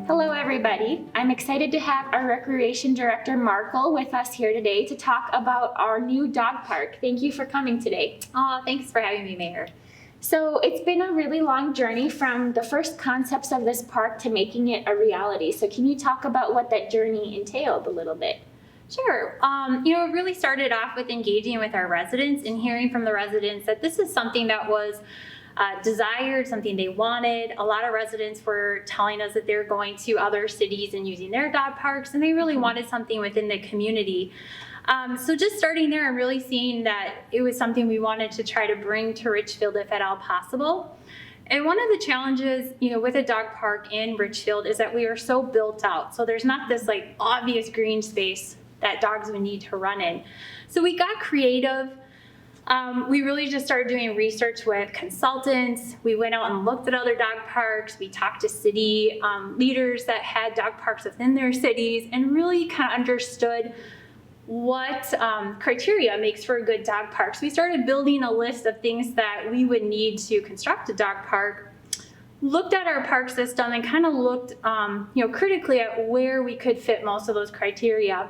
Hello everybody. I'm excited to have our Recreation Director Markle with us here today to talk about our new dog park. Thank you for coming today. Oh, thanks for having me, Mayor. So it's been a really long journey from the first concepts of this park to making it a reality. So can you talk about what that journey entailed a little bit? Sure. It really started off with engaging with our residents and hearing from the residents that this is something that was desired, something they wanted. A lot of residents were telling us that they're going to other cities and using their dog parks, and they really wanted something within the community. So just starting there and really seeing that it was something we wanted to try to bring to Richfield if at all possible. And one of the challenges, with a dog park in Richfield is that we are so built out. So there's not this obvious green space that dogs would need to run in. So we got creative. We really just started doing research with consultants. We went out and looked at other dog parks. We talked to city leaders that had dog parks within their cities and really kind of understood what criteria makes for a good dog park. So we started building a list of things that we would need to construct a dog park, looked at our park system and kind of looked critically at where we could fit most of those criteria.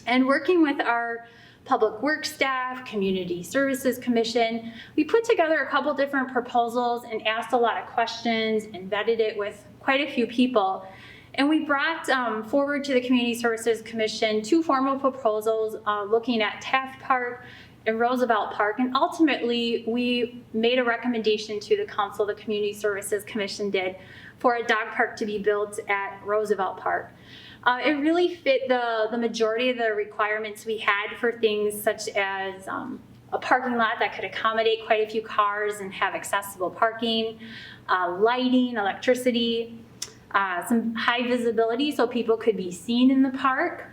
And working with our Public Works staff, Community Services Commission, we put together a couple different proposals and asked a lot of questions and vetted it with quite a few people. And we brought forward to the Community Services Commission 2 formal proposals looking at Taft Park and Roosevelt Park. And ultimately, we made a recommendation to the council, the Community Services Commission did, for a dog park to be built at Roosevelt Park. It really fit the majority of the requirements we had for things such as a parking lot that could accommodate quite a few cars and have accessible parking, lighting, electricity, some high visibility so people could be seen in the park,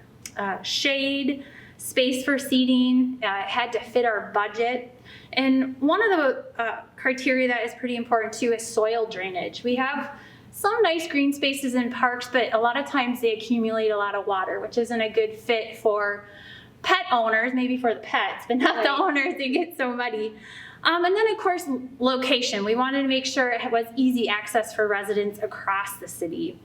shade, space for seating, had to fit our budget. And one of the criteria that is pretty important too is soil drainage. We have some nice green spaces in parks, but a lot of times they accumulate a lot of water, which isn't a good fit for pet owners, maybe for the pets, but not the owners. They get so muddy. And then, of course, location. We wanted to make sure it was easy access for residents across the city.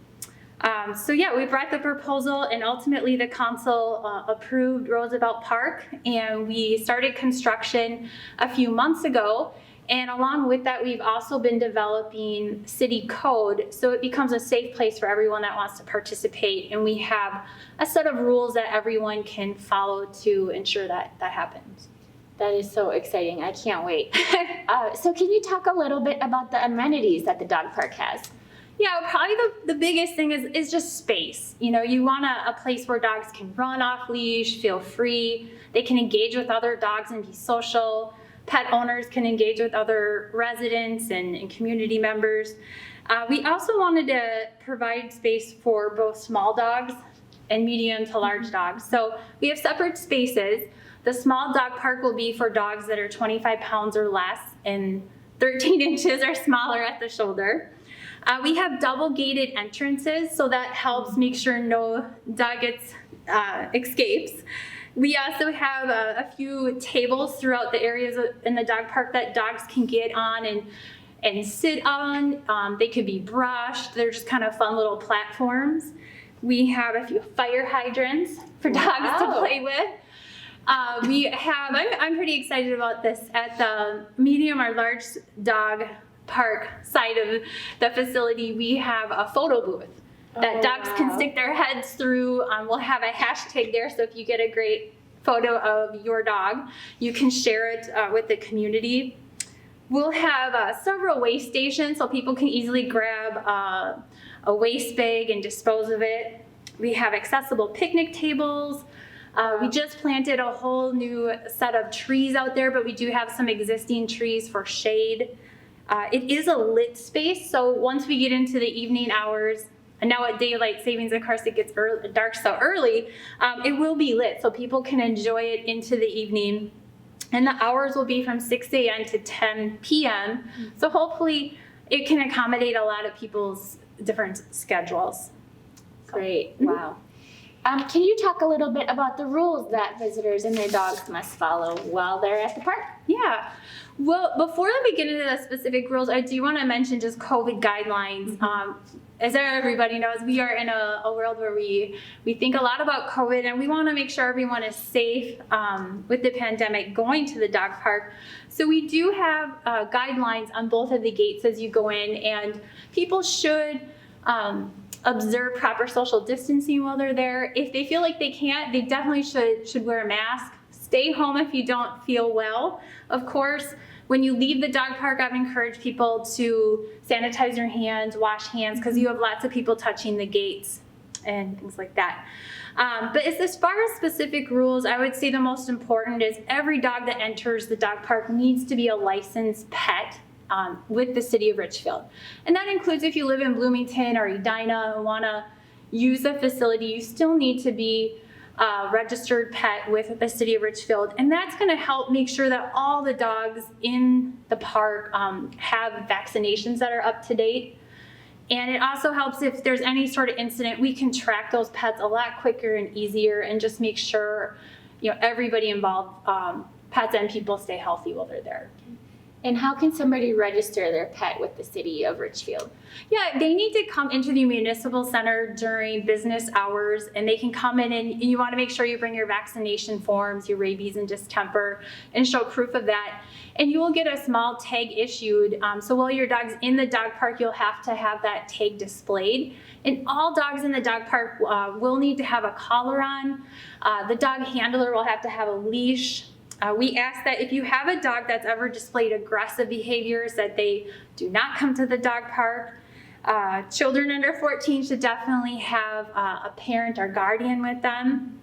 We brought the proposal, and ultimately the council approved Roosevelt Park, and we started construction a few months ago. And along with that, we've also been developing city code, so it becomes a safe place for everyone that wants to participate. And we have a set of rules that everyone can follow to ensure that that happens. That is so exciting. I can't wait. So can you talk a little bit about the amenities that the dog park has? Yeah, probably the biggest thing is just space. You want a place where dogs can run off leash, feel free. They can engage with other dogs and be social. Pet owners can engage with other residents and community members. We also wanted to provide space for both small dogs and medium to large dogs. So we have separate spaces. The small dog park will be for dogs that are 25 pounds or less and 13 inches or smaller at the shoulder. We have double gated entrances, so that helps make sure no dog escapes. We also have a few tables throughout the areas in the dog park that dogs can get on and sit on. They could be brushed. They're just kind of fun little platforms. We have a few fire hydrants for dogs to play with. We have, I'm pretty excited about this, at the medium or large dog park side of the facility, we have a photo booth that dogs can stick their heads through. We'll have a hashtag there, so if you get a great photo of your dog, you can share it with the community. We'll have several waste stations, so people can easily grab a waste bag and dispose of it. We have accessible picnic tables. We just planted a whole new set of trees out there, but we do have some existing trees for shade. It is a lit space, so once we get into the evening hours, and now at daylight savings, of course, it gets dark so early, it will be lit, so people can enjoy it into the evening. And the hours will be from 6 a.m. to 10 p.m., so hopefully it can accommodate a lot of people's different schedules. Great, wow. Can you talk a little bit about the rules that visitors and their dogs must follow while they're at the park? Yeah. Well, before we get into the specific rules, I do want to mention just COVID guidelines. as everybody knows, we are in a world where we think a lot about COVID, and we want to make sure everyone is safe with the pandemic going to the dog park. So we do have guidelines on both of the gates as you go in, and people should observe proper social distancing while they're there. If they feel like they can't, they definitely should wear a mask. Stay home if you don't feel well. Of course, when you leave the dog park, I've encouraged people to sanitize your hands, wash hands, because you have lots of people touching the gates and things like that. But as far as specific rules, I would say the most important is every dog that enters the dog park needs to be a licensed pet with the city of Richfield. And that includes if you live in Bloomington or Edina and want to use the facility, you still need to be registered pet with the city of Richfield, and that's going to help make sure that all the dogs in the park have vaccinations that are up to date. And it also helps if there's any sort of incident, we can track those pets a lot quicker and easier, and just make sure everybody involved, pets and people, stay healthy while they're there. And how can somebody register their pet with the city of Richfield? Yeah, they need to come into the municipal center during business hours, and they can come in, and you want to make sure you bring your vaccination forms, your rabies and distemper, and show proof of that. And you will get a small tag issued. So while your dog's in the dog park, you'll have to have that tag displayed. And all dogs in the dog park will need to have a collar on. The dog handler will have to have a leash. We ask that if you have a dog that's ever displayed aggressive behaviors, that they do not come to the dog park. Children under 14 should definitely have a parent or guardian with them.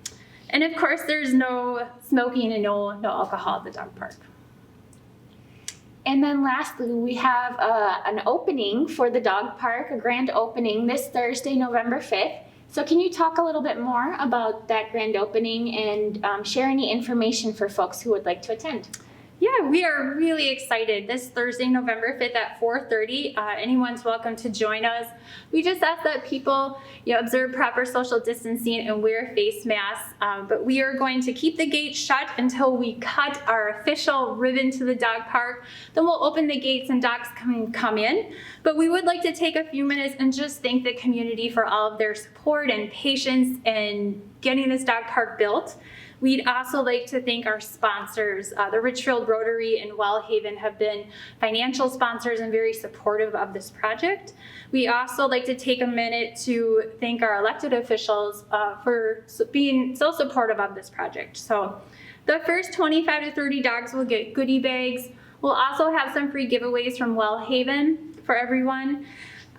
And of course, there's no smoking and no alcohol at the dog park. And then lastly, we have an opening for the dog park, a grand opening this Thursday, November 5th. So can you talk a little bit more about that grand opening and share any information for folks who would like to attend? Yeah, we are really excited. This Thursday, November 5th at 4:30, anyone's welcome to join us. We just ask that people observe proper social distancing and wear face masks, but we are going to keep the gate shut until we cut our official ribbon to the dog park. Then we'll open the gates and dogs can come in. But we would like to take a few minutes and just thank the community for all of their support and patience in getting this dog park built. We'd also like to thank our sponsors. The Richfield Rotary and Wellhaven have been financial sponsors and very supportive of this project. We also like to take a minute to thank our elected officials for being so supportive of this project. So the first 25 to 30 dogs will get goodie bags. We'll also have some free giveaways from Wellhaven for everyone.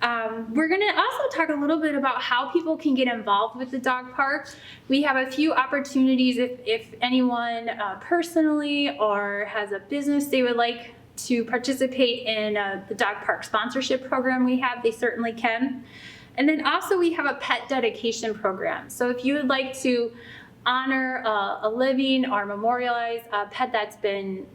We're going to also talk a little bit about how people can get involved with the dog park. We have a few opportunities if anyone personally or has a business they would like to participate in the dog park sponsorship program we have, they certainly can. And then also we have a pet dedication program. So if you would like to honor a living or memorialize a pet that's been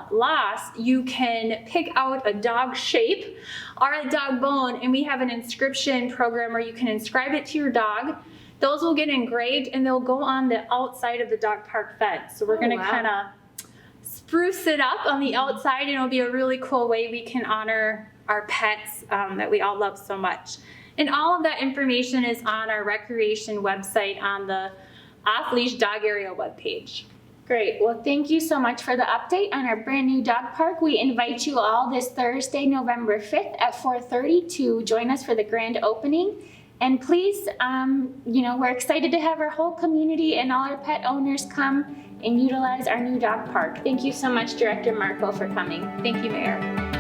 lost, you can pick out a dog shape or a dog bone, and we have an inscription program where you can inscribe it to your dog. Those will get engraved and they'll go on the outside of the dog park fence. So we're going to kind of spruce it up on the outside, and it'll be a really cool way we can honor our pets that we all love so much. And all of that information is on our recreation website on the off-leash dog area webpage. Great. Well, thank you so much for the update on our brand new dog park. We invite you all this Thursday, November 5th at 4:30 to join us for the grand opening. And please, we're excited to have our whole community and all our pet owners come and utilize our new dog park. Thank you so much, Director Markle, for coming. Thank you, Mayor.